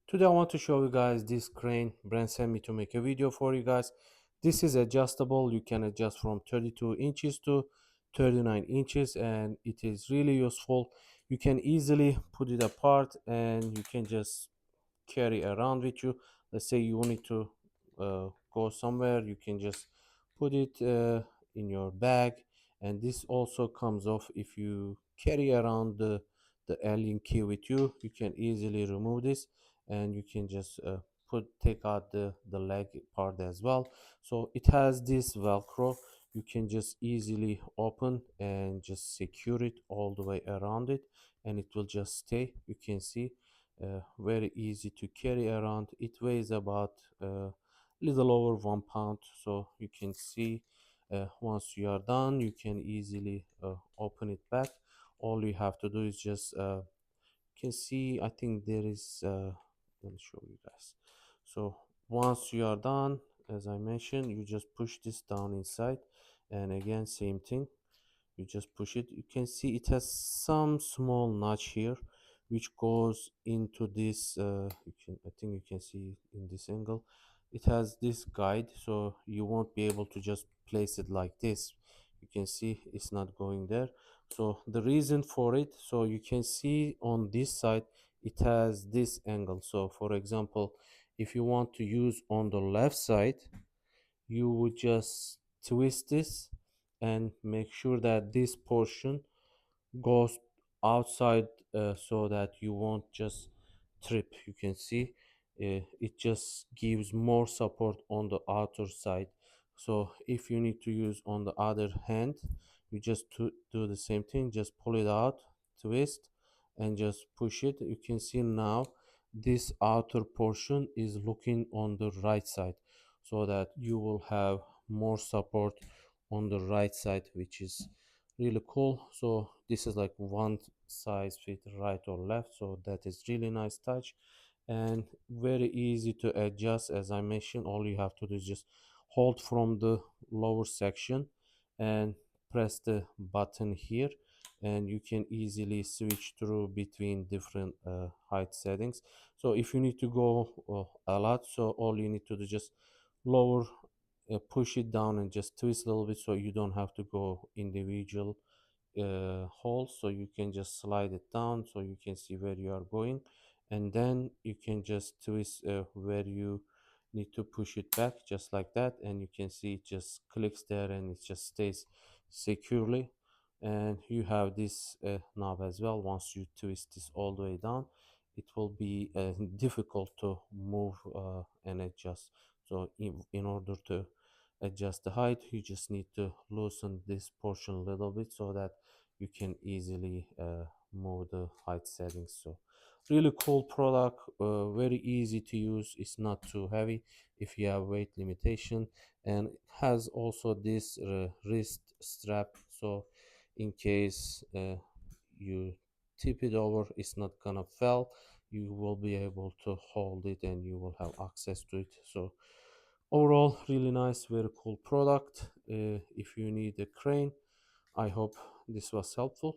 Today I want to show you guys this crane. Brand sent me to make a video for you guys. This is adjustable. You can adjust from 32 inches to 39 inches and it is really useful. You can easily put it apart and you can just carry around with you. Let's say you need to go somewhere, you can just put it in your bag, and this also comes off if you carry around the alien key with you. You can easily remove this and you can just take out the leg part as well. So it has this velcro. You can just easily open and just secure it all the way around it and it will just stay. You can see very easy to carry around. It weighs about little over 1 pound. So you can see once you are done you can easily open it back. All you have to do is just you can see, I think there is let me show you guys. So once you are done, as I mentioned, you just push this down inside, and again same thing, you just push it. You can see it has some small notch here which goes into this I think you can see in this angle. It has this guide, so you won't be able to just place it like this. You can see it's not going there. So the reason for it, so you can see on this side it has this angle. So for example, if you want to use on the left side, you would just twist this and make sure that this portion goes outside, so that you won't just trip. You can see it just gives more support on the outer side. So if you need to use on the other hand, you just do the same thing, just pull it out, twist, and just push it. You can see now this outer portion is looking on the right side, so that you will have more support on the right side, which is really cool. So this is like one size fit right or left, so that is really nice touch and very easy to adjust. As I mentioned, all you have to do is just hold from the lower section and press the button here, and you can easily switch through between different height settings. So if you need to go a lot, so all you need to do is just lower, push it down and just twist a little bit, so you don't have to go individual hole. So you can just slide it down so you can see where you are going, and then you can just twist where you need to push it back, just like that, and you can see it just clicks there and it just stays securely. And you have this knob as well. Once you twist this all the way down, it will be difficult to move and adjust. So in order to adjust the height, you just need to loosen this portion a little bit so that you can easily move the height settings. So really cool product, very easy to use. It's not too heavy if you have weight limitation, and has also this wrist strap, so in case you tip it over, it's not gonna fall. You will be able to hold it and you will have access to it. So overall, really nice, very cool product. If you need a crane, I hope this was helpful.